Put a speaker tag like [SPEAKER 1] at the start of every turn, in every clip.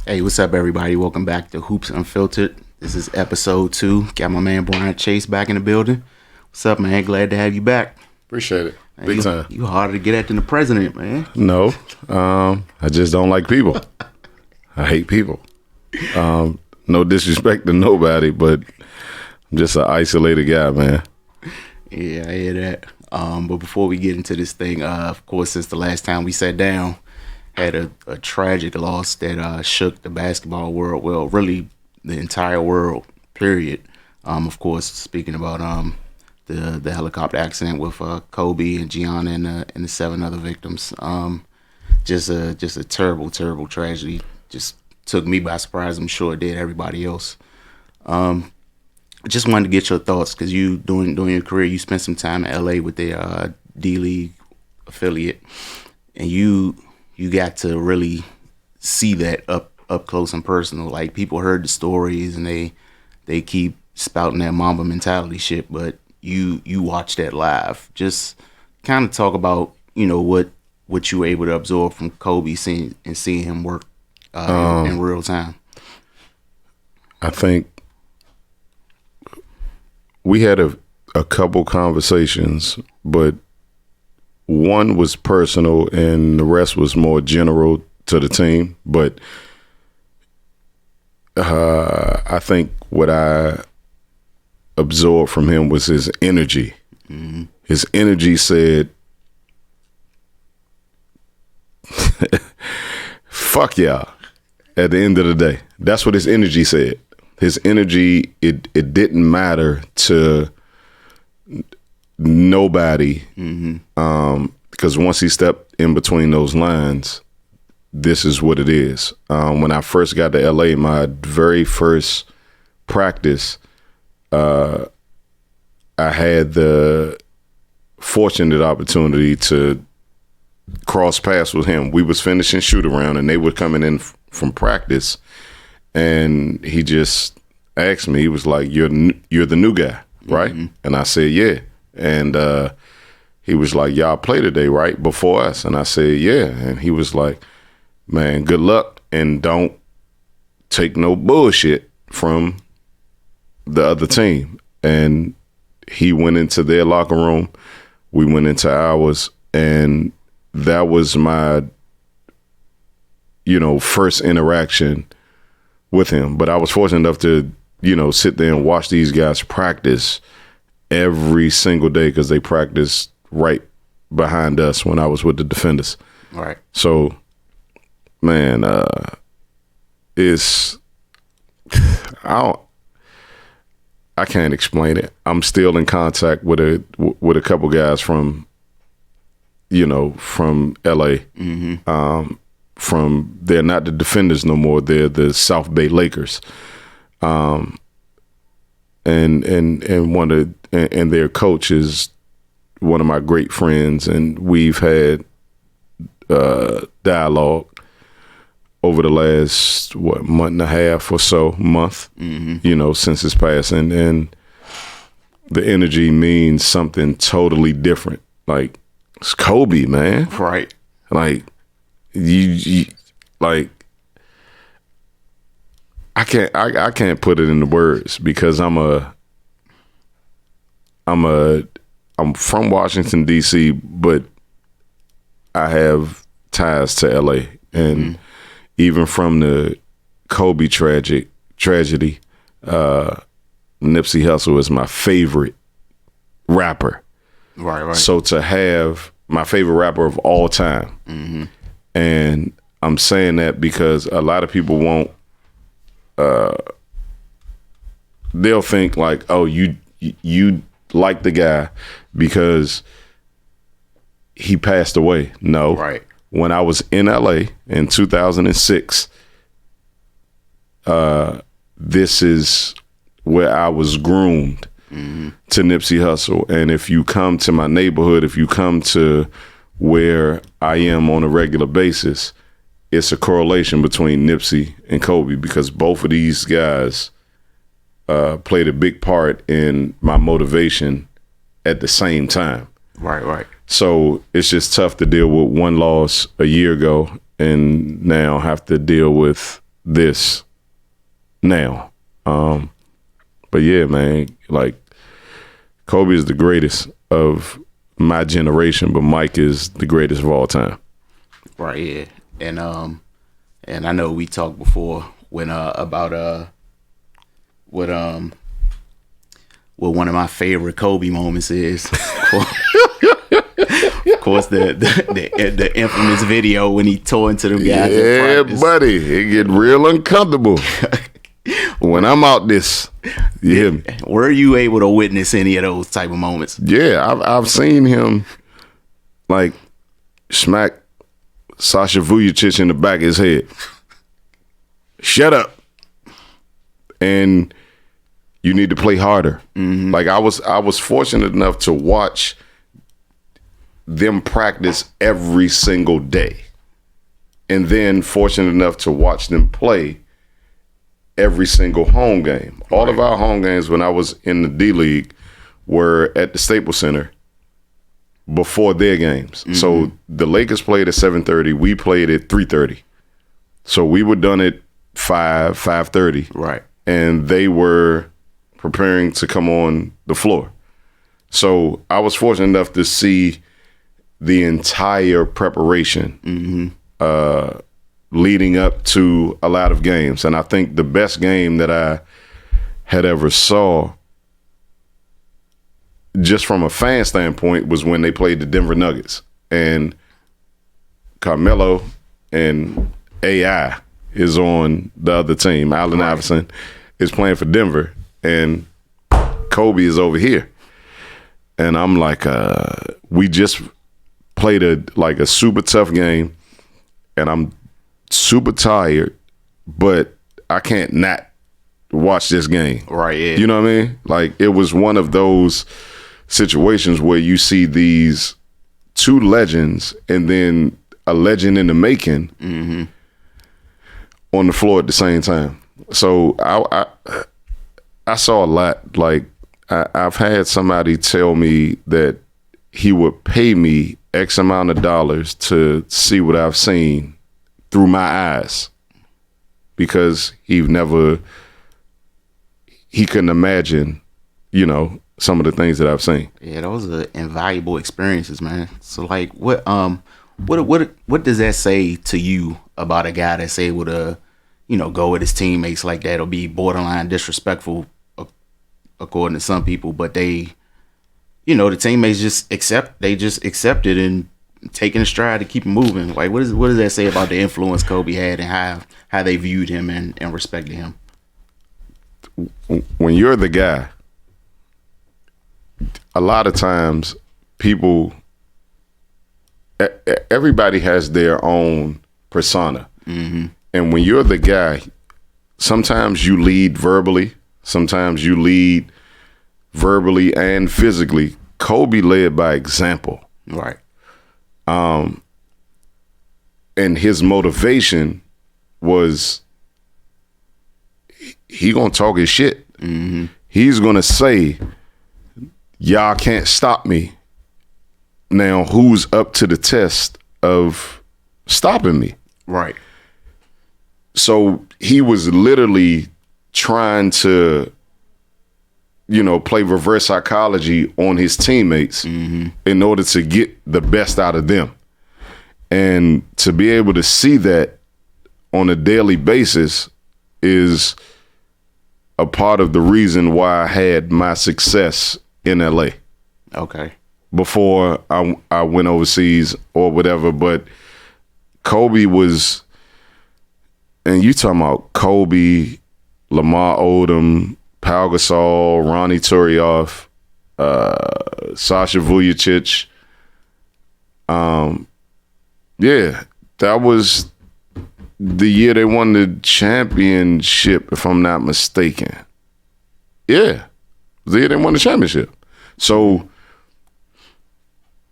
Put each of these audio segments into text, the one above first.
[SPEAKER 1] Hey, what's up, everybody? Welcome back to Hoops Unfiltered. This is episode 2. Got my man Brian Chase back in the building. What's up, man? Glad to have you back.
[SPEAKER 2] Appreciate it.
[SPEAKER 1] Man,
[SPEAKER 2] Big time.
[SPEAKER 1] You harder to get at than the president, man.
[SPEAKER 2] No, I just don't like people. I hate people. No disrespect to nobody, but I'm just an isolated guy, man.
[SPEAKER 1] Yeah, I hear that. But before we get into this thing, of course, since the last time we sat down, had a tragic loss that shook the basketball world. Well, really, the entire world. Period. Of course, speaking about the helicopter accident with Kobe and Gianna and the 7 other victims. Just a terrible, terrible tragedy. Just took me by surprise. I'm sure it did everybody else. Just wanted to get your thoughts because you during your career you spent some time in LA with the DLeague affiliate, and you got to really see that up close and personal. Like, people heard the stories and they keep spouting that Mamba mentality shit, but you watch that live. Just kind of talk about what you were able to absorb from Kobe, seeing him work in real time.
[SPEAKER 2] I think we had a couple conversations, but one was personal and the rest was more general to the team. But I think what I absorbed from him was his energy. Mm-hmm. His energy said, fuck y'all, at the end of the day. That's what his energy said. His energy, it didn't matter to nobody, because once he stepped in between those lines, this is what it is. When I first got to LA, my very first practice, I had the fortunate opportunity to cross paths with him. We was finishing shoot around and they were coming in from practice, and he just asked me, he was like, you're the new guy, right? Mm-hmm. And I said, yeah. And he was like, y'all play today, right? Before us. And I said, yeah. And he was like, man, good luck, and don't take no bullshit from the other team. And he went into their locker room. We went into ours, and that was my, first interaction with him. But I was fortunate enough to, sit there and watch these guys practice every single day, because they practiced right behind us when I was with the defenders.
[SPEAKER 1] Right.
[SPEAKER 2] So, man, I can't explain it. I'm still in contact with a couple guys from LA. Mm-hmm. They're not the defenders no more. They're the South Bay Lakers. And their coach is one of my great friends, and we've had dialogue over the last month and a half or so, since his passing, and the energy means something totally different. Like, it's Kobe, man.
[SPEAKER 1] Right.
[SPEAKER 2] Like, you like, I can't put it into words, because I'm from Washington, D.C., but I have ties to L.A. And even from the Kobe tragedy, Nipsey Hussle is my favorite rapper.
[SPEAKER 1] Right.
[SPEAKER 2] So to have my favorite rapper of all time, and I'm saying that because a lot of people won't, they'll think like, oh, you like the guy because he passed away. No.
[SPEAKER 1] Right.
[SPEAKER 2] When I was in LA in 2006, this is where I was groomed to Nipsey Hussle. And if you come to my neighborhood, if you come to where I am on a regular basis, it's a correlation between Nipsey and Kobe, because both of these guys played a big part in my motivation at the same time.
[SPEAKER 1] Right.
[SPEAKER 2] So it's just tough to deal with one loss a year ago and now have to deal with this now. But yeah, man, like Kobe is the greatest of my generation, but Mike is the greatest of all time.
[SPEAKER 1] Right, yeah. And I know we talked before when about what one of my favorite Kobe moments is. Of course, the infamous video when he tore into them guys.
[SPEAKER 2] Yeah, buddy, it get real uncomfortable when I'm out this. You hear me?
[SPEAKER 1] Were you able to witness any of those type of moments?
[SPEAKER 2] Yeah, I've seen him like smack Sasha Vujacic in the back of his head. Shut up. And you need to play harder. Mm-hmm. Like I was fortunate enough to watch them practice every single day. And then fortunate enough to watch them play every single home game. All of our home games when I was in the D-League were at the Staples Center before their games. Mm-hmm. So the Lakers played at 7:30. We played at 3:30. So we were done at 5:30.
[SPEAKER 1] Right.
[SPEAKER 2] And they were preparing to come on the floor. So I was fortunate enough to see the entire preparation leading up to a lot of games. And I think the best game that I had ever saw, just from a fan standpoint, was when they played the Denver Nuggets. And Carmelo and AI is on the other team. Allen Iverson is playing for Denver, and Kobe is over here. And I'm like, we just played a super tough game, and I'm super tired, but I can't not watch this game.
[SPEAKER 1] Right, yeah.
[SPEAKER 2] You know what I mean? Like, it was one of those situations where you see these two legends and then a legend in the making on the floor at the same time. So I saw a lot. Like, I've had somebody tell me that he would pay me X amount of dollars to see what I've seen through my eyes, because he couldn't imagine, some of the things that I've seen.
[SPEAKER 1] Yeah, those are invaluable experiences, man. So like, what does that say to you about a guy that's able to, go with his teammates like that, or be borderline disrespectful, according to some people, but they, the teammates just accept it and taking a stride to keep him moving? Like, what does that say about the influence Kobe had and how they viewed him and respected him?
[SPEAKER 2] When you're the guy, a lot of times everybody has their own persona. Mm-hmm. And when you're the guy, sometimes you lead verbally, sometimes you lead verbally and physically. Kobe led by example.
[SPEAKER 1] Right.
[SPEAKER 2] And his motivation was, he gonna talk his shit. Mm-hmm. He's gonna say, y'all can't stop me. Now, who's up to the test of stopping me?
[SPEAKER 1] Right.
[SPEAKER 2] So he was literally trying to, play reverse psychology on his teammates in order to get the best out of them. And to be able to see that on a daily basis is a part of the reason why I had my success in LA.
[SPEAKER 1] Okay.
[SPEAKER 2] Before I went overseas or whatever. But Kobe was, and you talking about Kobe, Lamar Odom, Pau Gasol, Ronnie Turioff, Sasha Vujacic. Yeah, that was the year they won the championship, if I'm not mistaken. Yeah, it was the year they won the championship. So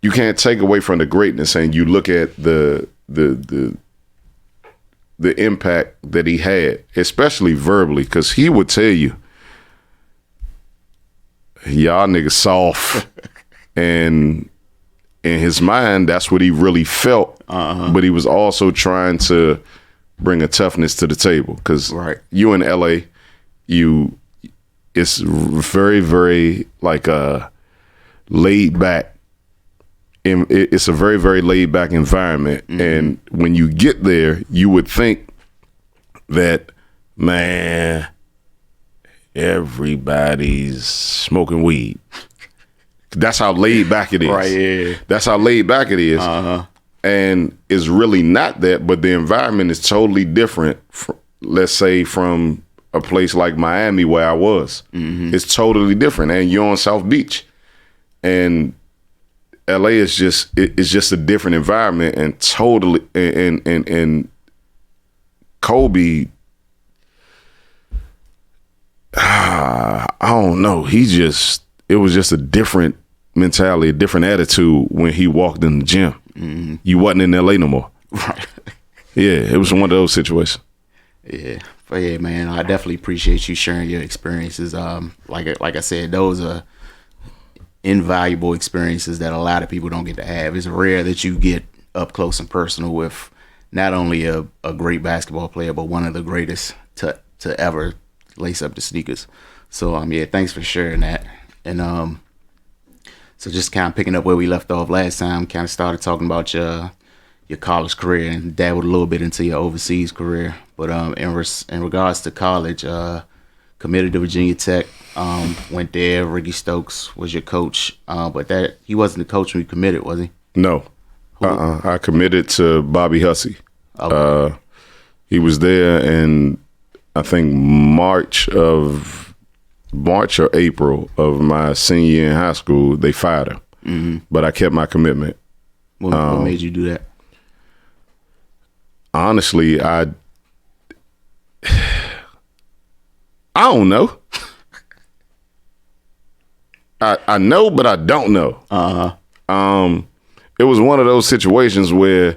[SPEAKER 2] you can't take away from the greatness, and you look at the impact that he had, especially verbally, because he would tell you, y'all niggas soft. And in his mind, that's what he really felt. But he was also trying to bring a toughness to the table because
[SPEAKER 1] Right.
[SPEAKER 2] you in LA, it's very, very like laid back. It's a very, very laid back environment, and when you get there, you would think that, man, everybody's smoking weed. That's how laid back it is.
[SPEAKER 1] Right, yeah.
[SPEAKER 2] That's how laid back it is.
[SPEAKER 1] Uh-huh.
[SPEAKER 2] And it's really not that, but the environment is totally different, let's say, from a place like Miami where I was. It's totally different. And you're on South Beach. And LA is just a different environment, and totally and Kobe, I don't know. It was just a different mentality, a different attitude when he walked in the gym. You wasn't in LA no more.
[SPEAKER 1] Right.
[SPEAKER 2] Yeah, it was one of those situations.
[SPEAKER 1] Yeah. But yeah, man, I definitely appreciate you sharing your experiences. Like I said, those are invaluable experiences that a lot of people don't get to have. It's rare that you get up close and personal with not only a great basketball player, but one of the greatest to ever lace up the sneakers. So yeah, thanks for sharing that. And so just kind of picking up where we left off last time, kind of started talking about your college career and dabbled a little bit into your overseas career. But in regards to college, committed to Virginia Tech, went there. Ricky Stokes was your coach, but he wasn't the coach when you committed, was he?
[SPEAKER 2] No. I committed to Bobby Hussey.
[SPEAKER 1] Okay.
[SPEAKER 2] He was there in, I think, March or April of my senior year in high school. They fired him, but I kept my commitment.
[SPEAKER 1] What made you do that?
[SPEAKER 2] Honestly, I don't know. I know, but I don't know. It was one of those situations where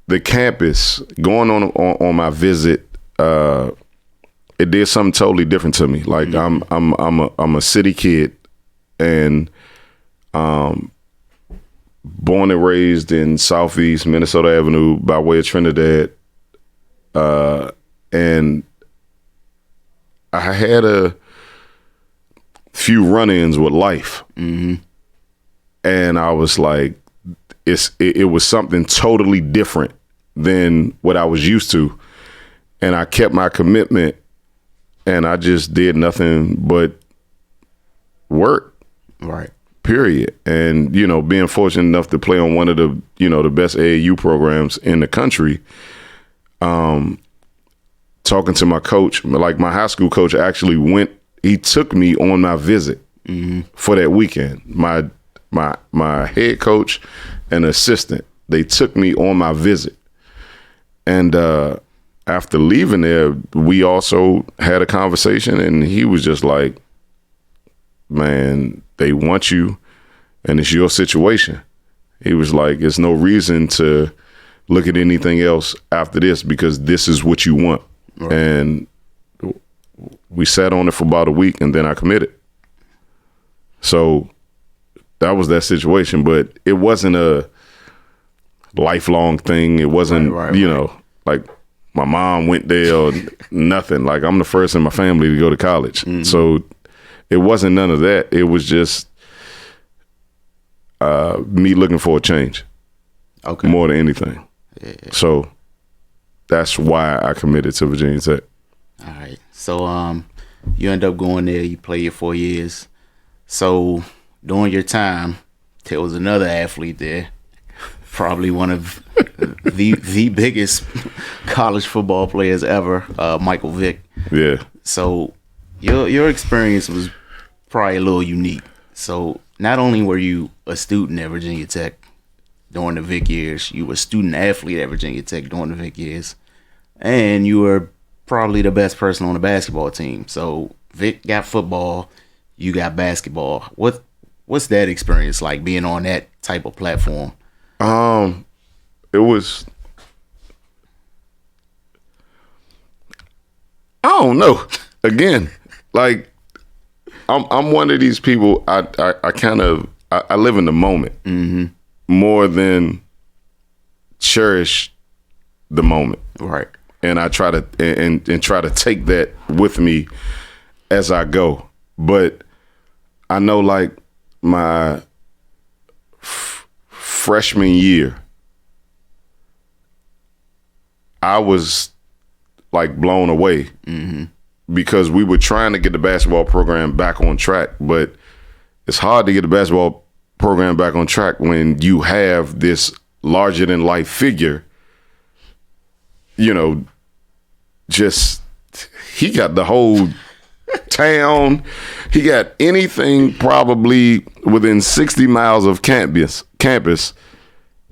[SPEAKER 2] the campus, going on my visit, it did something totally different to me. Like I'm a city kid, and born and raised in Southeast Minnesota Avenue by way of Trinidad, and I had a few run-ins with life, and I was like, it was something totally different than what I was used to, and I kept my commitment, and I just did nothing but work.
[SPEAKER 1] Right.
[SPEAKER 2] Period. And, being fortunate enough to play on one of the, the best AAU programs in the country, talking to my coach, like my high school coach actually he took me on my visit for that weekend. My head coach and assistant, they took me on my visit. And after leaving there, we also had a conversation, and he was just like, man, they want you, and it's your situation. He was like, there's no reason to look at anything else after this because this is what you want. Right. And we sat on it for about a week, and then I committed. So that was that situation, but it wasn't a lifelong thing. It wasn't, like my mom went there or nothing. Like I'm the first in my family to go to college. So it wasn't none of that. It was just me looking for a change. Okay. More than anything. Yeah. So that's why I committed to Virginia Tech.
[SPEAKER 1] All right. So you end up going there. You play your 4 years. So during your time, there was another athlete there, probably one of the biggest college football players ever, Michael Vick.
[SPEAKER 2] Yeah.
[SPEAKER 1] So your experience was probably a little unique. So not only were you a student at Virginia Tech during the Vick years, you were a student athlete at Virginia Tech during the Vick years, and you were probably the best person on the basketball team. So Vick got football, you got basketball. What's that experience like, being on that type of platform?
[SPEAKER 2] It was, I don't know. Again, like I'm one of these people. I live in the moment more than cherish the moment.
[SPEAKER 1] Right.
[SPEAKER 2] And I try to and try to take that with me as I go. But I know, like, my freshman year, I was like blown away because we were trying to get the basketball program back on track, but it's hard to get the basketball program back on track when you have this larger than life figure, you know, just, he got the whole town. He got anything probably within 60 miles of campus.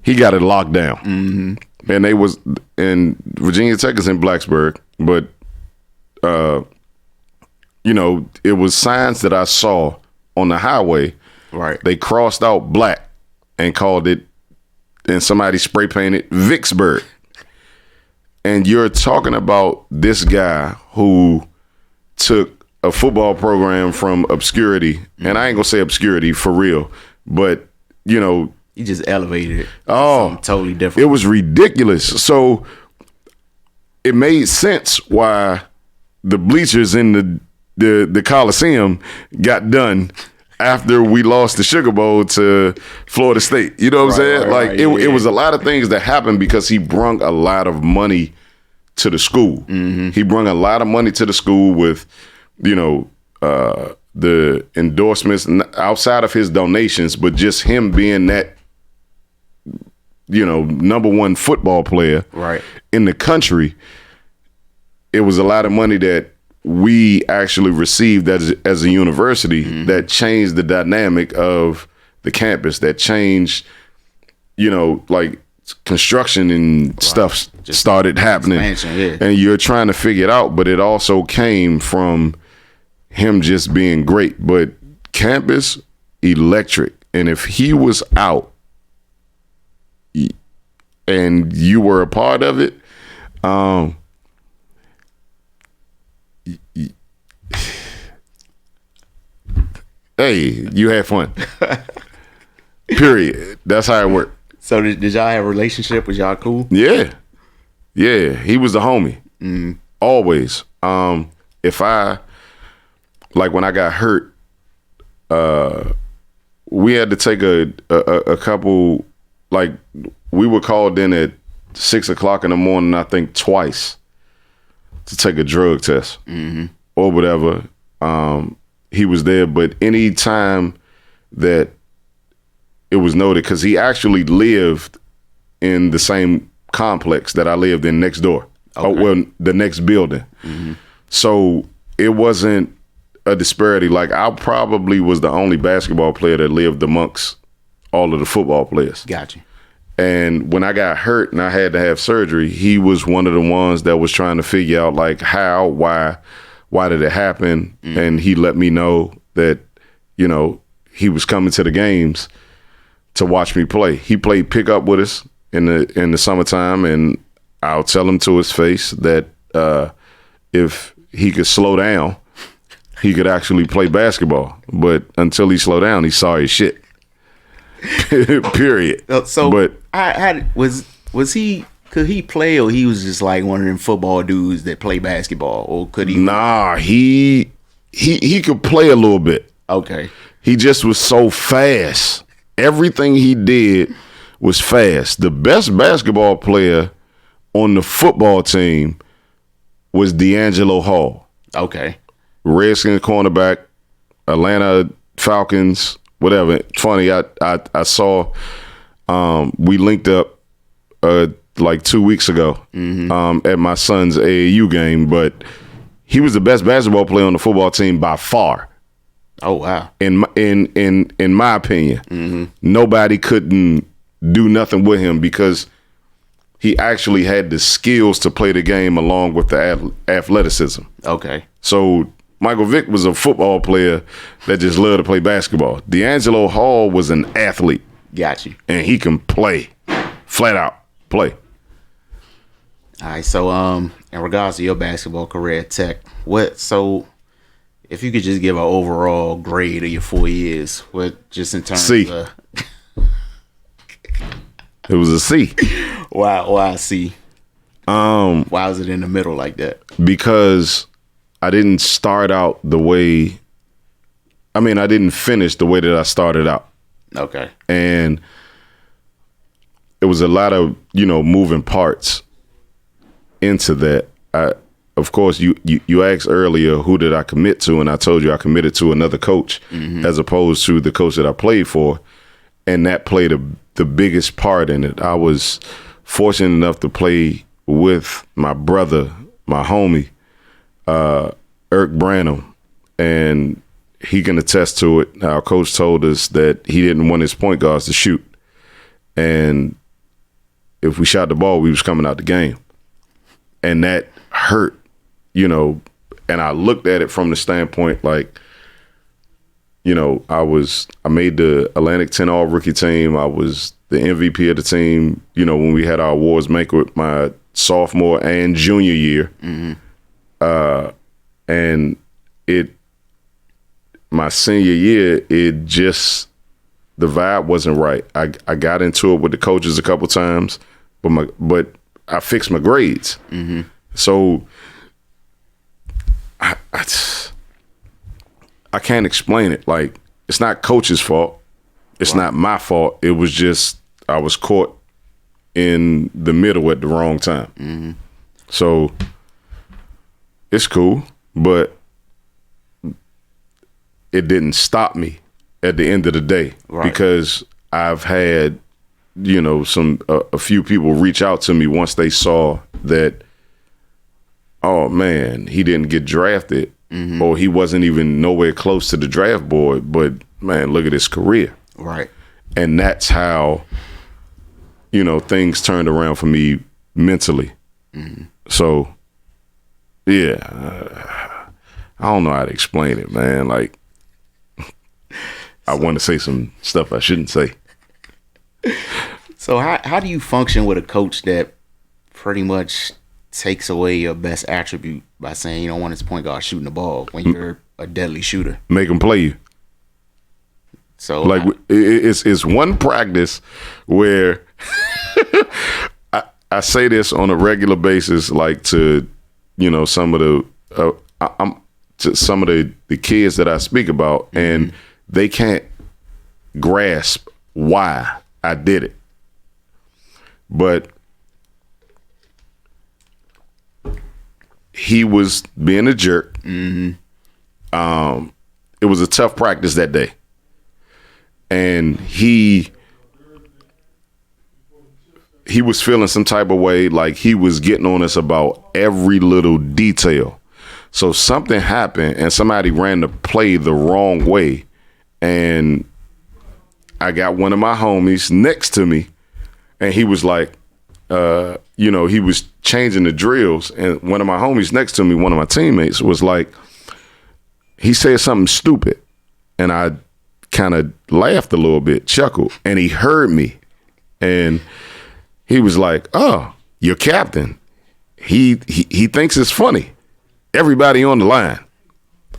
[SPEAKER 2] He got it locked down. And they was in Virginia Tech is in Blacksburg, but you know, it was signs that I saw on the highway.
[SPEAKER 1] Right.
[SPEAKER 2] They crossed out black and called it, and somebody spray painted Vicksburg. And you're talking about this guy who took a football program from obscurity, and I ain't gonna say obscurity for real, but you know,
[SPEAKER 1] he just elevated it.
[SPEAKER 2] Oh,
[SPEAKER 1] totally different.
[SPEAKER 2] It was ridiculous. So it made sense why the bleachers in the Coliseum got done after we lost the Sugar Bowl to Florida State. You know what I'm saying? Like, it was a lot of things that happened because he brung a lot of money to the school. He brung a lot of money to the school with, you know, the endorsements outside of his donations, but just him being that, you know, number one football player in the country. It was a lot of money that we actually received as a university that changed the dynamic of the campus, that changed, you know, like construction and stuff just started happening. And you're trying to figure it out, but it also came from him just being great. But campus, electric. And if he was out and you were a part of it, hey, you had fun. Period. That's how it worked.
[SPEAKER 1] So did y'all have a relationship? Was y'all cool?
[SPEAKER 2] Yeah. He was the homie. Always. If I, like, when I got hurt, we had to take a couple, like, we were called in at 6 o'clock in the morning, I think twice, to take a drug test or whatever. He was there, but any time that it was noted, because he actually lived in the same complex that I lived in next door. Well, the next building. So it wasn't a disparity. Like, I probably was the only basketball player that lived amongst all of the football players.
[SPEAKER 1] Gotcha.
[SPEAKER 2] And when I got hurt and I had to have surgery, he was one of the ones that was trying to figure out, like, how, why did it happen? And he let me know that, you know, he was coming to the games to watch me play. He played pickup with us in the summertime, and I'll tell him to his face that if he could slow down, he could actually play basketball. But until he slowed down, he's sorry as shit. Period.
[SPEAKER 1] So,
[SPEAKER 2] but
[SPEAKER 1] was he? Could he play, or he was just like one of them football dudes that play basketball, or could he?
[SPEAKER 2] Nah, he could play a little bit.
[SPEAKER 1] Okay.
[SPEAKER 2] He just was so fast. Everything he did was fast. The best basketball player on the football team was D'Angelo Hall.
[SPEAKER 1] Okay.
[SPEAKER 2] Redskins cornerback, Atlanta Falcons, whatever. Funny, I saw we linked up like 2 weeks ago at my son's AAU game, but he was the best basketball player on the football team by far.
[SPEAKER 1] Oh wow!
[SPEAKER 2] In my opinion, nobody couldn't do nothing with him because he actually had the skills to play the game along with the athleticism.
[SPEAKER 1] Okay.
[SPEAKER 2] So Michael Vick was a football player that just loved to play basketball. D'Angelo Hall was an athlete.
[SPEAKER 1] Got you.
[SPEAKER 2] And he can play, flat out play.
[SPEAKER 1] All right. So in regards to your basketball career at Tech, if you could just give an overall grade of your 4 years, what just in terms
[SPEAKER 2] C.
[SPEAKER 1] of
[SPEAKER 2] It was a C.
[SPEAKER 1] Why C? Why was it in the middle like that?
[SPEAKER 2] Because I didn't start out the way. I mean, I didn't finish the way that I started out.
[SPEAKER 1] Okay.
[SPEAKER 2] And it was a lot of, moving parts into that. Of course, you asked earlier, who did I commit to? And I told you I committed to another coach as opposed to the coach that I played for. And that played the biggest part in it. I was fortunate enough to play with my brother, my homie, Eric Branham. And he can attest to it. Our coach told us that he didn't want his point guards to shoot. And if we shot the ball, we was coming out the game. And that hurt, and I looked at it from the standpoint like, I made the Atlantic 10 All Rookie team. I was the MVP of the team, when we had our awards banquet my sophomore and junior year. And my senior year, the vibe wasn't right. I got into it with the coaches a couple times, but I fixed my grades. So I can't explain it. Like, it's not coach's fault. It's not my fault. It was just I was caught in the middle at the wrong time. So it's cool, but it didn't stop me at the end of the day because I've had, a few people reach out to me once they saw that, oh man, he didn't get drafted or he wasn't even nowhere close to the draft board, but man, look at his career.
[SPEAKER 1] Right. And
[SPEAKER 2] that's how, things turned around for me mentally. So, yeah, I don't know how to explain it, man. Like, I want to say some stuff I shouldn't say.
[SPEAKER 1] So how do you function with a coach that pretty much takes away your best attribute by saying you don't want his point guard shooting the ball when you're a deadly shooter?
[SPEAKER 2] Make him play you.
[SPEAKER 1] So
[SPEAKER 2] like it's one practice where I say this on a regular basis, like to some of the kids that I speak about, and they can't grasp why I did it. But he was being a jerk. It was a tough practice that day. And he was feeling some type of way, like he was getting on us about every little detail. So something happened and somebody ran the play the wrong way. And I got one of my homies next to me and he was like, he was changing the drills. And one of my homies next to me, one of my teammates was like, he said something stupid. And I kind of laughed a little bit, chuckled, and he heard me. And he was like, oh, your captain. He thinks it's funny. Everybody on the line.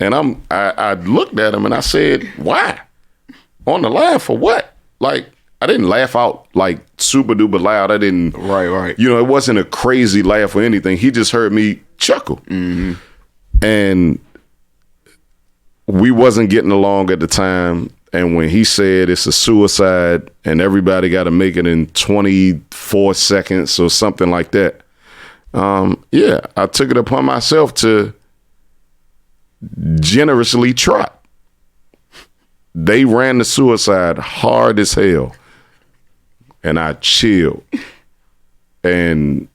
[SPEAKER 2] And I looked at him and I said, why? On the line for what? Like, I didn't laugh out like super duper loud. I didn't.
[SPEAKER 1] Right.
[SPEAKER 2] It wasn't a crazy laugh or anything. He just heard me chuckle. And we wasn't getting along at the time. And when he said it's a suicide and everybody got to make it in 24 seconds or something like that, I took it upon myself to generously trot. They ran the suicide hard as hell. And I chilled. And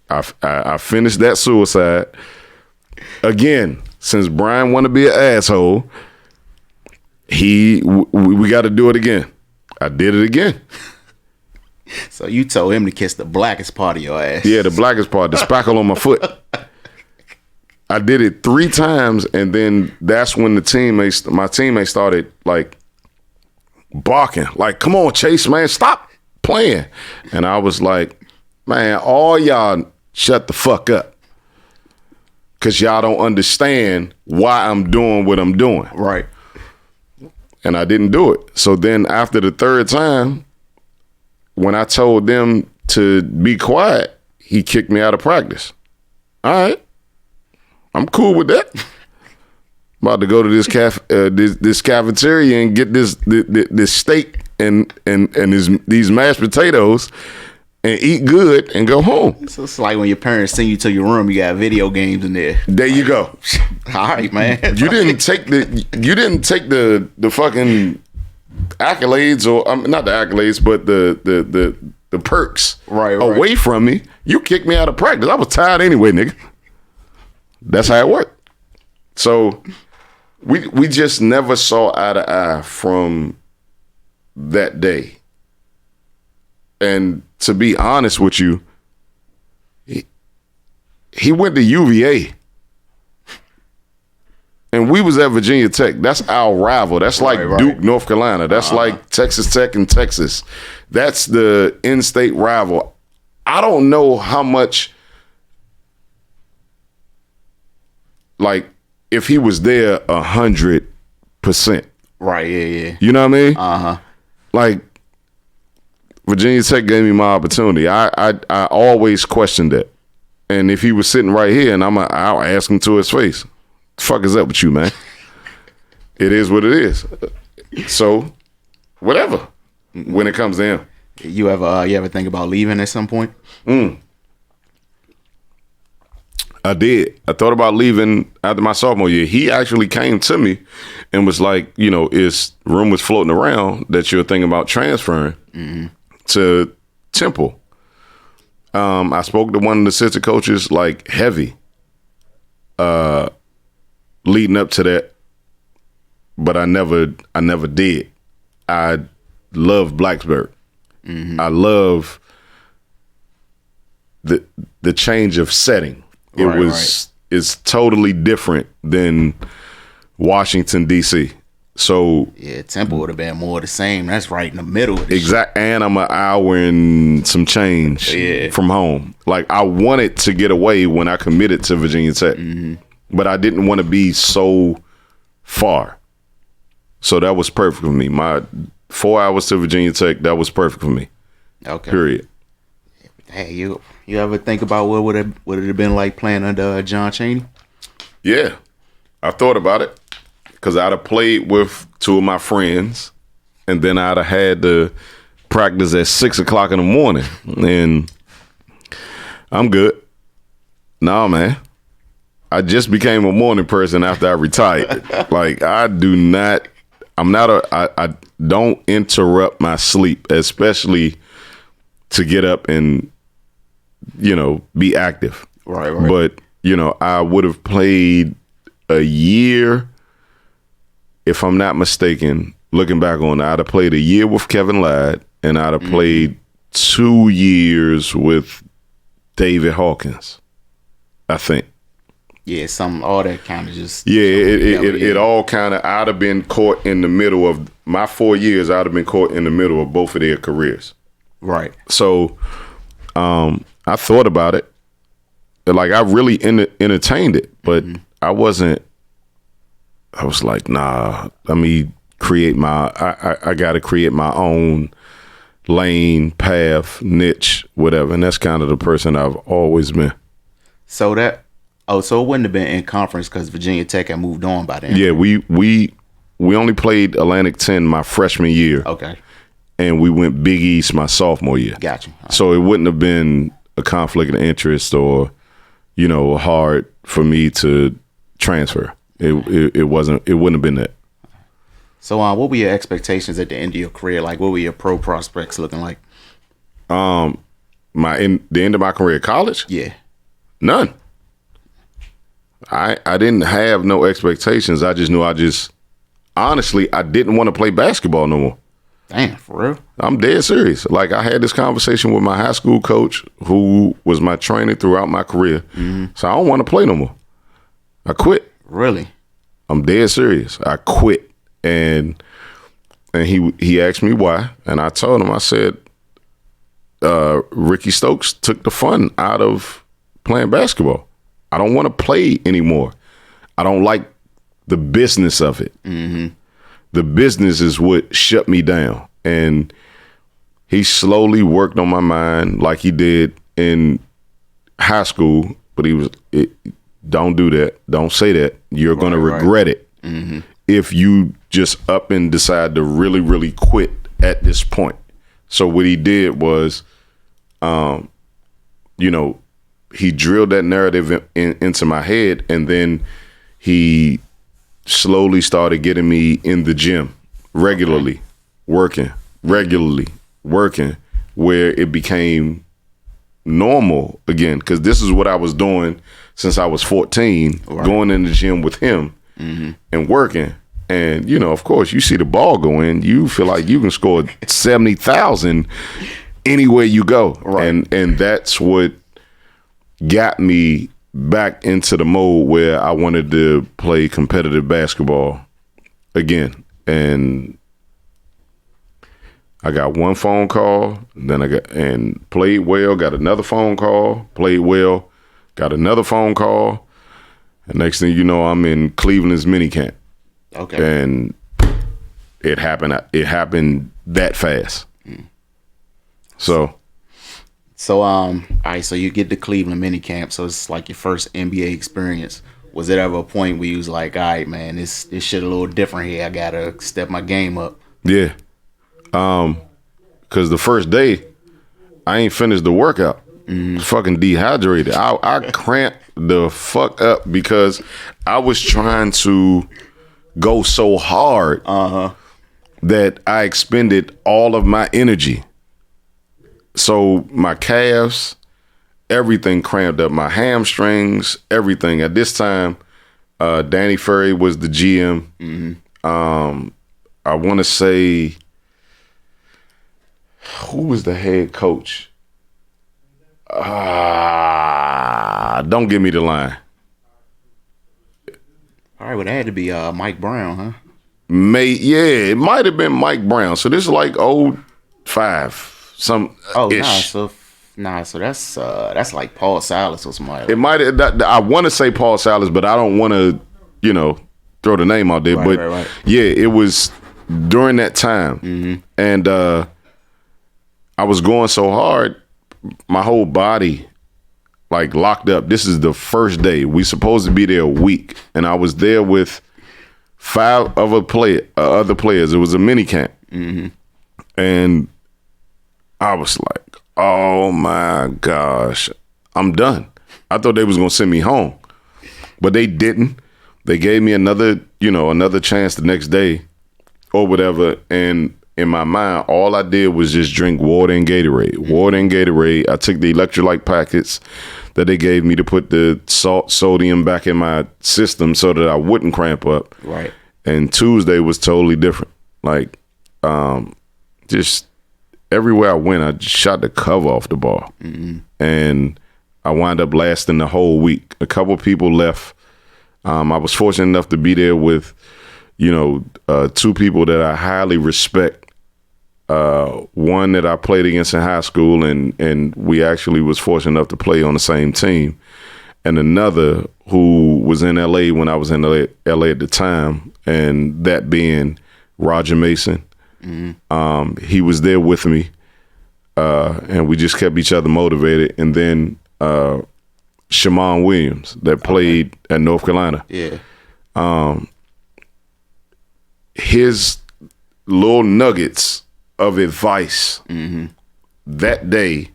[SPEAKER 2] I finished that suicide. Again, since Brian want to be an asshole, we got to do it again. I did it again.
[SPEAKER 1] So you told him to kiss the blackest part of your ass.
[SPEAKER 2] Yeah, the blackest part, the spackle on my foot. I did it 3 times, and then that's when my teammates started like barking, like, "Come on, Chase, man, stop playing." And I was like, "Man, all y'all shut the fuck up, because y'all don't understand why I'm doing what I'm doing."
[SPEAKER 1] Right.
[SPEAKER 2] And I didn't do it. So then after the 3rd time, when I told them to be quiet, he kicked me out of practice. All right. I'm cool with that. About to go to this this cafeteria and get this steak and these mashed potatoes and eat good and go home.
[SPEAKER 1] So it's like when your parents send you to your room, you got video games in there.
[SPEAKER 2] There you go.
[SPEAKER 1] All right, man.
[SPEAKER 2] You didn't take the fucking accolades, or not the accolades, but the perks away from me. You kicked me out of practice. I was tired anyway, nigga. That's how it worked. So we just never saw eye to eye from that day. And to be honest with you, he went to UVA. And we was at Virginia Tech. That's our rival. That's like Duke, North Carolina. That's like Texas Tech and Texas. That's the in-state rival. I don't know how much, like, if he was there 100%.
[SPEAKER 1] Right, yeah.
[SPEAKER 2] You know what I mean?
[SPEAKER 1] Uh-huh.
[SPEAKER 2] Like, Virginia Tech gave me my opportunity. I always questioned that. And if he was sitting right here, and I'll ask him to his face, the fuck is up with you, man? It is what it is. So, whatever. When it comes to him.
[SPEAKER 1] You ever think about leaving at some point?
[SPEAKER 2] I did. I thought about leaving after my sophomore year. He actually came to me and was like, his room was floating around that you're thinking about transferring to Temple. I spoke to one of the assistant coaches like heavy leading up to that, but I never did. I love Blacksburg. I love the change of setting. It's totally different than Washington, D.C. So
[SPEAKER 1] yeah, Temple would have been more the same. That's right in the middle of this
[SPEAKER 2] exact. And I'm an hour and some change from home. Like, I wanted to get away when I committed to Virginia Tech, but I didn't want to be so far. So that was perfect for me. My 4 hours to Virginia Tech, that was perfect for me.
[SPEAKER 1] Okay.
[SPEAKER 2] Period.
[SPEAKER 1] Hey, you ever think about what would it have been like playing under John Chaney?
[SPEAKER 2] Yeah, I thought about it because I'd have played with two of my friends, and then I'd have had to practice at 6 o'clock in the morning, and I'm good. No, man. I just became a morning person after I retired. Like, I don't interrupt my sleep, especially to get up and, be active.
[SPEAKER 1] Right.
[SPEAKER 2] But, I would have played a year, if I'm not mistaken, looking back on it, I'd have played a year with Kevin Ladd, and I'd have played 2 years with David Hawkins, I think.
[SPEAKER 1] Yeah, all that kind of just...
[SPEAKER 2] Yeah, it all kind of... I'd have been caught in the middle of... My 4 years, I'd have been caught in the middle of both of their careers.
[SPEAKER 1] Right.
[SPEAKER 2] So, I thought about it. Like, I really entertained it, but I wasn't... I was like, nah, let me create my... I got to create my own lane, path, niche, whatever. And that's kind of the person I've always been.
[SPEAKER 1] So it wouldn't have been in conference because Virginia Tech had moved on by then.
[SPEAKER 2] Yeah, we only played Atlantic 10 my freshman year.
[SPEAKER 1] Okay.
[SPEAKER 2] And we went Big East my sophomore year.
[SPEAKER 1] Gotcha.
[SPEAKER 2] So it wouldn't have been a conflict of interest or, hard for me to transfer. It wasn't. It wouldn't have been that.
[SPEAKER 1] So what were your expectations at the end of your career? Like, what were your pro prospects looking like?
[SPEAKER 2] The end of my career at college?
[SPEAKER 1] Yeah.
[SPEAKER 2] None. I didn't have no expectations. I just knew honestly, I didn't want to play basketball no more.
[SPEAKER 1] Damn, for real?
[SPEAKER 2] I'm dead serious. Like, I had this conversation with my high school coach who was my trainer throughout my career. So I don't want to play no more. I quit.
[SPEAKER 1] Really?
[SPEAKER 2] I'm dead serious. I quit. And he asked me why. And I told him, I said, Ricky Stokes took the fun out of playing basketball. I don't want to play anymore. I don't like the business of it. The business is what shut me down. And he slowly worked on my mind like he did in high school, but don't do that. Don't say that. You're going to regret it if you just up and decide to really, really quit at this point. So what he did was, he drilled that narrative into my head, and then he slowly started getting me in the gym regularly, working, where it became normal again, because this is what I was doing since I was 14, going in the gym with him and working. And, of course, you see the ball go in, you feel like you can score 70,000 anywhere you go. Right. And that's what got me back into the mode where I wanted to play competitive basketball again. And I got one phone call, then played well, got another phone call, played well, got another phone call. And next thing you know, I'm in Cleveland's minicamp. Okay. And it happened that fast. So all right, so you get to Cleveland minicamp, so it's like your first NBA experience. Was it ever a point where you was like, all right, man, this shit a little different here. I gotta step my game up. Yeah. Because the first day, I ain't finished the workout. Fucking dehydrated. I cramped the fuck up because I was trying to go so hard that I expended all of my energy. So my calves, everything cramped up, my hamstrings, everything. At this time, Danny Ferry was the GM. I want to say, who was the head coach? Don't give me the line.
[SPEAKER 1] All right, well, that had to be Mike Brown, huh?
[SPEAKER 2] It might have been Mike Brown. So this is like 05. So that's like Paul Silas or somebody. Like. It might. I want to say Paul Silas, but I don't want to, throw the name out there. Right. Yeah, it was during that time, and I was going so hard, my whole body like locked up. This is the first day. We supposed to be there a week, and I was there with 5 other players. It was a mini camp, and I was like, oh my gosh, I'm done. I thought they was gonna send me home, but they didn't. They gave me another chance the next day or whatever. And in my mind, all I did was just drink water and Gatorade. I took the electrolyte packets that they gave me to put the sodium back in my system so that I wouldn't cramp up. Right. And Tuesday was totally different. Like, just everywhere I went, I just shot the cover off the ball. And I wound up lasting the whole week. A couple people left. I was fortunate enough to be there with, 2 people that I highly respect. One that I played against in high school, and we actually was fortunate enough to play on the same team. And another who was in LA when I was in LA at the time, and that being Roger Mason. He was there with me, and we just kept each other motivated. And then Shammond Williams that played at North Carolina. Yeah. His little nuggets of advice that day,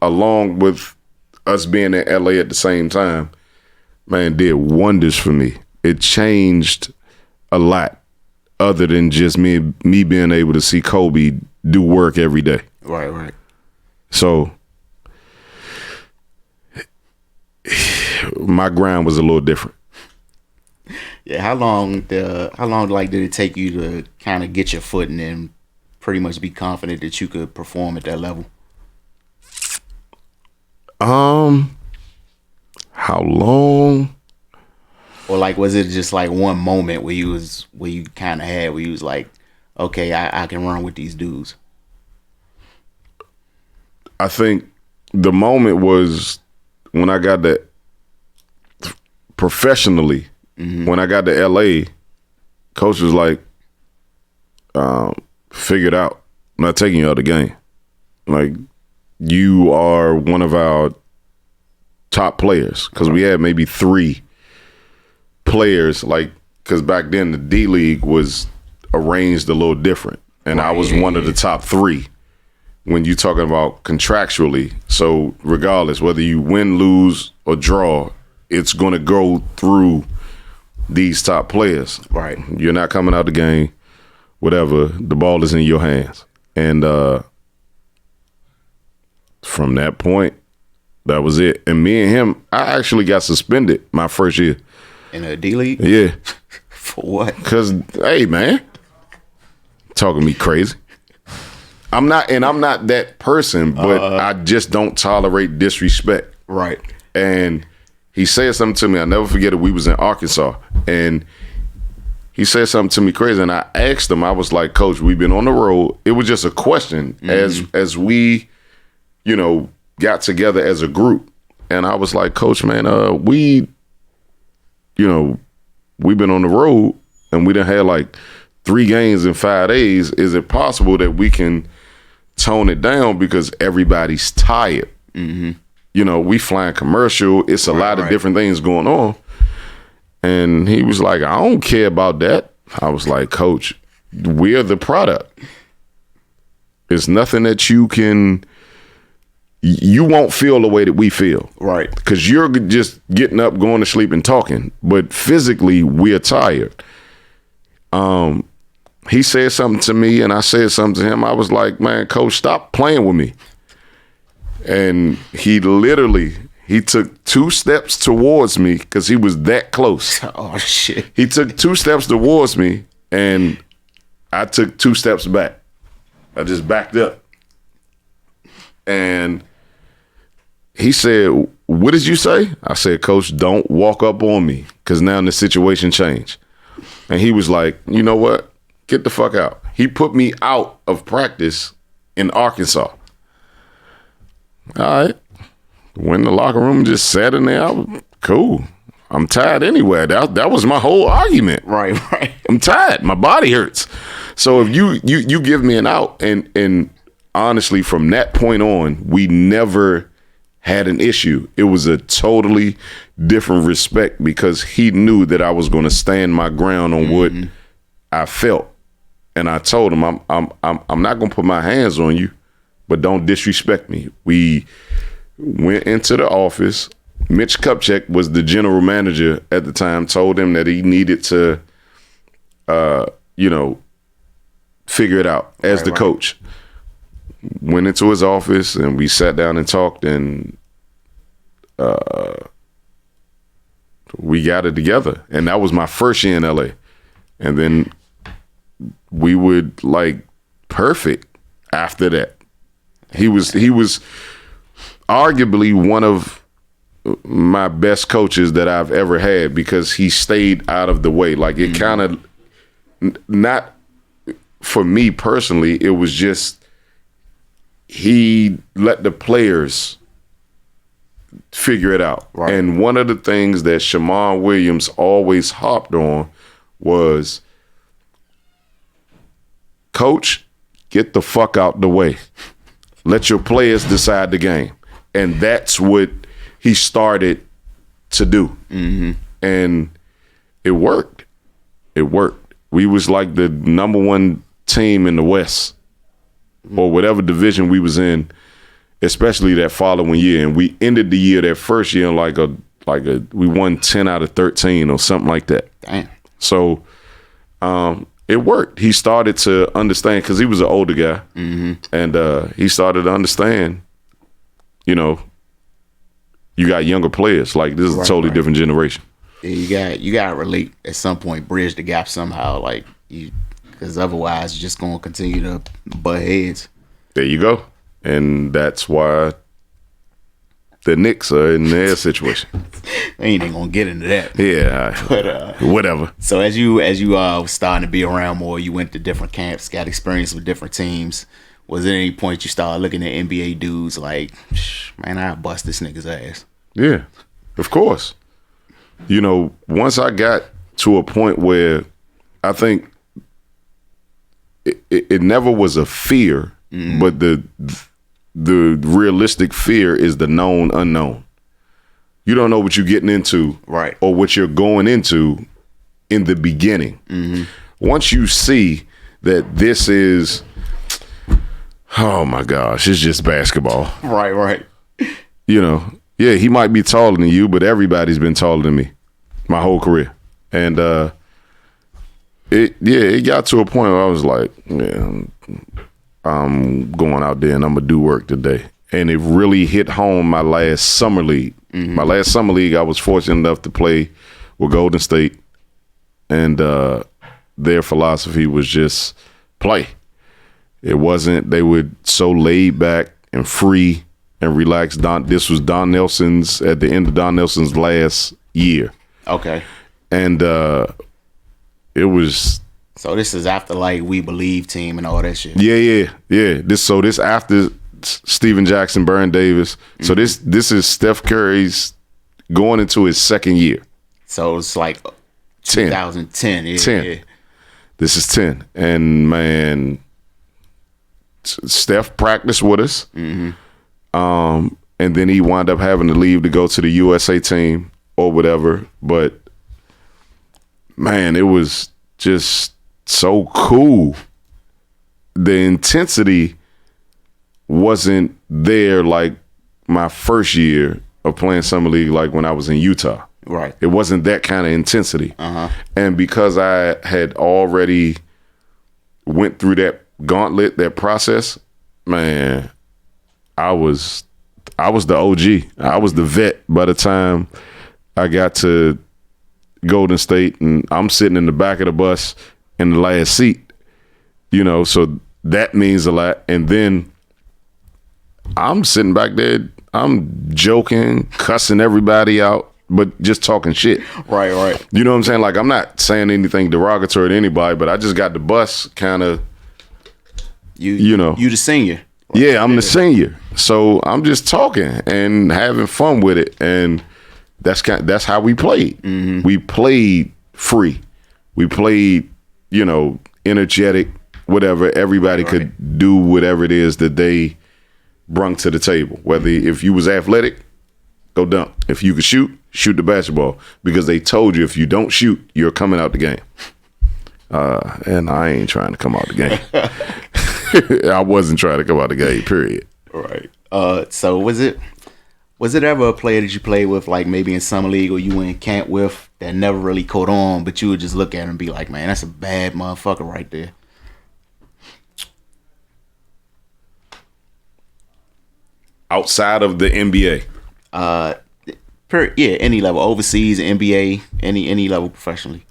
[SPEAKER 2] along with us being in LA at the same time, man, did wonders for me. It changed a lot, other than just me being able to see Kobe do work every day. Right. So my grind was a little different.
[SPEAKER 1] Yeah, how long did it take you to kind of get your foot and then pretty much be confident that you could perform at that level?
[SPEAKER 2] How long?
[SPEAKER 1] Or like, was it just like one moment where you was like, okay, I can run with these dudes?
[SPEAKER 2] I think the moment was when I got that professionally. When I got to LA, coach was like, figured out. I'm not taking you out of the game. Like, you are one of our top players, because we had maybe 3 players, like, because back then the D-League was arranged a little different, and I was one of the top 3 when you talking about contractually. So regardless, whether you win, lose, or draw, it's going to go through these top players.
[SPEAKER 1] Right.
[SPEAKER 2] You're not coming out the game, whatever. The ball is in your hands. And from that point, that was it. And me and him, I actually got suspended my first year.
[SPEAKER 1] In a D-League?
[SPEAKER 2] Yeah.
[SPEAKER 1] For what?
[SPEAKER 2] Because, hey, man, talking me crazy. I'm not that person, but I just don't tolerate disrespect.
[SPEAKER 1] Right.
[SPEAKER 2] And he said something to me. I'll never forget it. We was in Arkansas, and he said something to me crazy. And I asked him, I was like, Coach, we've been on the road. It was just a question as we, got together as a group. And I was like, Coach, man, we've been on the road, and we done had like 3 games in 5 days. Is it possible that we can tone it down, because everybody's tired? We flying commercial. It's a lot of different things going on. And he was like, I don't care about that. I was like, Coach, we're the product. It's nothing that you won't feel the way that we feel.
[SPEAKER 1] Right.
[SPEAKER 2] Because you're just getting up, going to sleep, and talking. But physically, we're tired. He said something to me, and I said something to him. I was like, man, Coach, stop playing with me. And he took 2 steps towards me, because he was that close.
[SPEAKER 1] Oh, shit.
[SPEAKER 2] He took 2 steps towards me, and I took 2 steps back. I just backed up. And he said, what did you say? I said, Coach, don't walk up on me, because now the situation changed. And he was like, you know what? Get the fuck out. He put me out of practice in Arkansas. All right. Went in the locker room, just sat in there. I was cool. I'm tired anyway. That was my whole argument.
[SPEAKER 1] Right.
[SPEAKER 2] I'm tired. My body hurts. So if you give me an out, and honestly, from that point on, we never had an issue. It was a totally different respect, because he knew that I was going to stand my ground on what I felt. And I told him, I'm not going to put my hands on you, but don't disrespect me. We went into the office. Mitch Kupchak was the general manager at the time, told him that he needed to, figure it out as the coach. Went into his office, and we sat down and talked, and we got it together. And that was my first year in LA. And then we would perfect after that. He was arguably one of my best coaches that I've ever had, because he stayed out of the way. It kind of, not for me personally, it was just he let the players figure it out. Right. And one of the things that Shamar Williams always harped on was, Coach, get the fuck out the way. Let your players decide the game. And that's what he started to do. And it worked. It worked. We was like the number 1 team in the West, or whatever division we was in, especially that following year. And we ended the year, that first year, we won 10 out of 13 or something like that.
[SPEAKER 1] Damn.
[SPEAKER 2] So it worked. He started to understand, because he was an older guy, and he started to understand, you got younger players. This is a totally different generation.
[SPEAKER 1] Yeah, you got to relate at some point, bridge the gap somehow, because otherwise you're just going to continue to butt heads.
[SPEAKER 2] There you go. And that's why the Knicks are in their situation.
[SPEAKER 1] We ain't even gonna get into that.
[SPEAKER 2] Yeah, but whatever.
[SPEAKER 1] So as you starting to be around more, you went to different camps, got experience with different teams. Was there any point you started looking at NBA dudes like, man, I'll bust this nigga's ass?
[SPEAKER 2] Yeah, of course. Once I got to a point where I think it never was a fear, but the realistic fear is the known unknown. You don't know what you're getting into,
[SPEAKER 1] right,
[SPEAKER 2] or what you're going into in the beginning. Once you see that this is, oh my gosh, it's just basketball.
[SPEAKER 1] Right.
[SPEAKER 2] You know, yeah, he might be taller than you, but everybody's been taller than me my whole career. And it got to a point where I was like, yeah, I'm going out there and I'm gonna do work today. And it really hit home my last summer league. My last summer league, I was fortunate enough to play with Golden State, and their philosophy was just play. It wasn't, they were so laid back and free and relaxed. This was Don Nelson's, at the end of Don Nelson's last year.
[SPEAKER 1] Okay.
[SPEAKER 2] And it was.
[SPEAKER 1] So this is after like We Believe team and all that shit.
[SPEAKER 2] Yeah. This after Steven Jackson, Baron Davis. So this is Steph Curry's going into his second year.
[SPEAKER 1] So it's like
[SPEAKER 2] 10.
[SPEAKER 1] 2010. Yeah,
[SPEAKER 2] 10.
[SPEAKER 1] Yeah.
[SPEAKER 2] This is 10. And man, Steph practiced with us. And then he wound up having to leave to go to the USA team or whatever. But man, it was just so cool. The intensity wasn't there like my first year of playing summer league, like when I was in Utah.
[SPEAKER 1] Right.
[SPEAKER 2] It wasn't that kind of intensity. And because I had already went through that gauntlet, that process, man, I was the OG. I was the vet by the time I got to Golden State, and I'm sitting in the back of the bus in the last seat, you know, so that means a lot. And then I'm sitting back there, I'm joking, cussing everybody out, but just talking shit.
[SPEAKER 1] Right.
[SPEAKER 2] You know what I'm saying? Like, I'm not saying anything derogatory to anybody, but I just got the bus kind of, you know.
[SPEAKER 1] You the senior.
[SPEAKER 2] Yeah, I'm the senior. So I'm just talking and having fun with it. And that's how we played. We played free. We played, you know, energetic, whatever. Everybody could do whatever it is that they brung to the table. Whether if you was athletic, go dunk. If you could shoot the basketball. Because they told you if you don't shoot, you're coming out the game. And I ain't trying to come out the game. I wasn't trying to come out the game, period.
[SPEAKER 1] Right. So was it ever a player that you played with, like maybe in summer league or you went in camp with, that never really caught on, but you would just look at him and be like, man, that's a bad motherfucker right there?
[SPEAKER 2] Outside of the NBA?
[SPEAKER 1] Any level, overseas, NBA, any level professionally.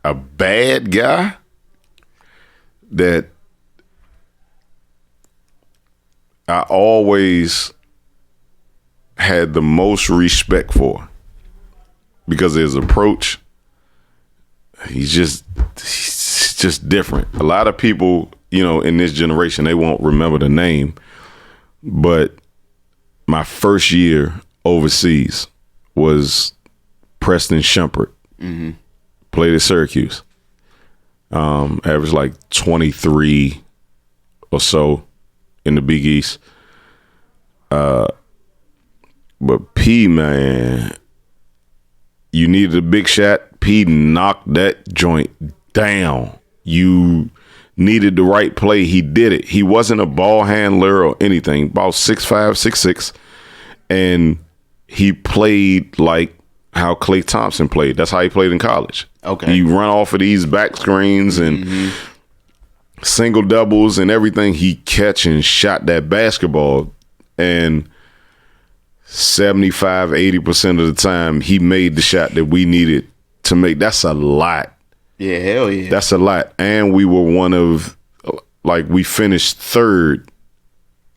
[SPEAKER 2] A bad guy that I always had the most respect for because of his approach. He's just different. A lot of people, you know, in this generation, they won't remember the name, but my first year overseas was Preston Shumpert. Played at Syracuse. Averaged like 23 or so in the Big East. But P, man, you needed a big shot. P knocked that joint down. You needed the right play. He did it. He wasn't a ball handler or anything. About 6'5", 6'6", and he played like how Klay Thompson played. That's how he played in college.
[SPEAKER 1] Okay.
[SPEAKER 2] He run off of these back screens and single doubles and everything. He catch and shot that basketball, and 75, 80% of the time he made the shot that we needed to make. That's a lot.
[SPEAKER 1] Yeah, hell yeah.
[SPEAKER 2] That's a lot. And we were one of, like, we finished third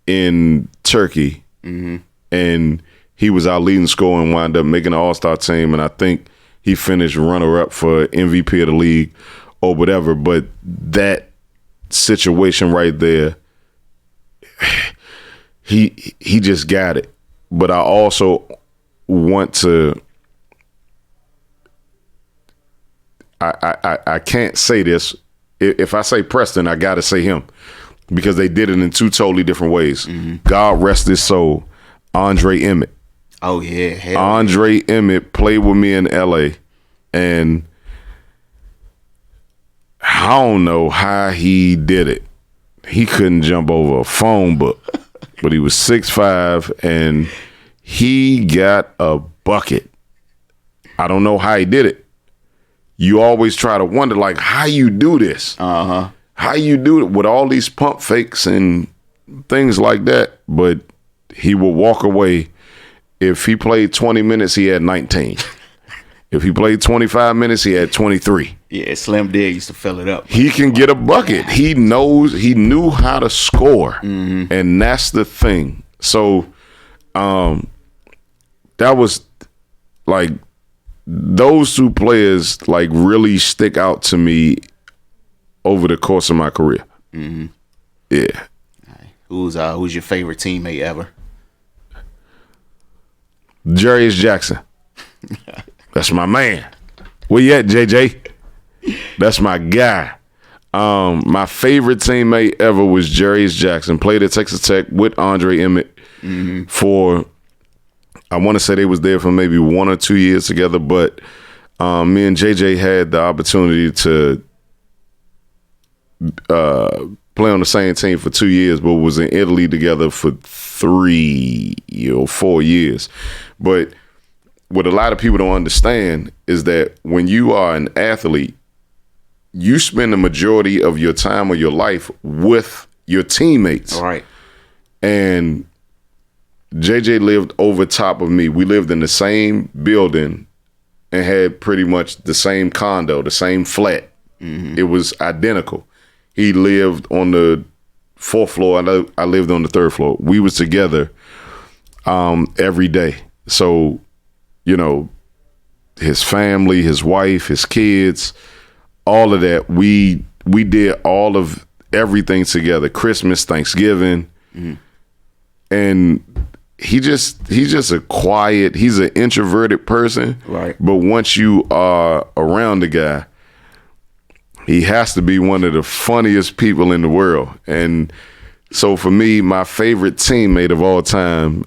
[SPEAKER 2] in Turkey, and he was our leading scorer and wound up making an all-star team. And I think he finished runner-up for MVP of the league or whatever. But that situation right there, he just got it. But I also want to I can't say this. If I say Preston, I got to say him because they did it in two totally different ways. God rest his soul, Andre Emmett.
[SPEAKER 1] Oh, yeah.
[SPEAKER 2] Andre Emmett played with me in LA, and I don't know how he did it. He couldn't jump over a phone book, but he was 6'5", and he got a bucket. I don't know how he did it. You always try to wonder, like, how you do this? How you do it with all these pump fakes and things like that? But he would walk away. If he played 20 minutes, he had 19. If he played 25 minutes, he had 23.
[SPEAKER 1] Yeah, Slim Dig used to fill it up.
[SPEAKER 2] He can get a bucket. He knew how to score. And that's the thing. So that was like, those two players like really stick out to me over the course of my career. Yeah.
[SPEAKER 1] Who's your favorite teammate ever?
[SPEAKER 2] Jarius Jackson. That's my man. Where you at, JJ? That's my guy. My favorite teammate ever was Jarius Jackson. Played at Texas Tech with Andre Emmett for, I want to say they was there for maybe 1 or 2 years together, but me and JJ had the opportunity to play on the same team for 2 years, but was in Italy together for 3 or 4 years. But what a lot of people don't understand is that when you are an athlete, you spend the majority of your time of your life with your teammates.
[SPEAKER 1] All right.
[SPEAKER 2] And JJ lived over top of me. We lived in the same building and had pretty much the same condo, the same flat. It was identical. He lived on the 4th floor. I lived on the 3rd floor. We was together every day. So, you know, his family, his wife, his kids, all of that. We did all of everything together. Christmas, Thanksgiving. And he's just a quiet, he's an introverted person.
[SPEAKER 1] Right.
[SPEAKER 2] But once you are around the guy, he has to be one of the funniest people in the world. And so for me, my favorite teammate of all time,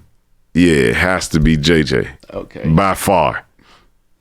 [SPEAKER 2] yeah, it has to be JJ.
[SPEAKER 1] Okay.
[SPEAKER 2] By far.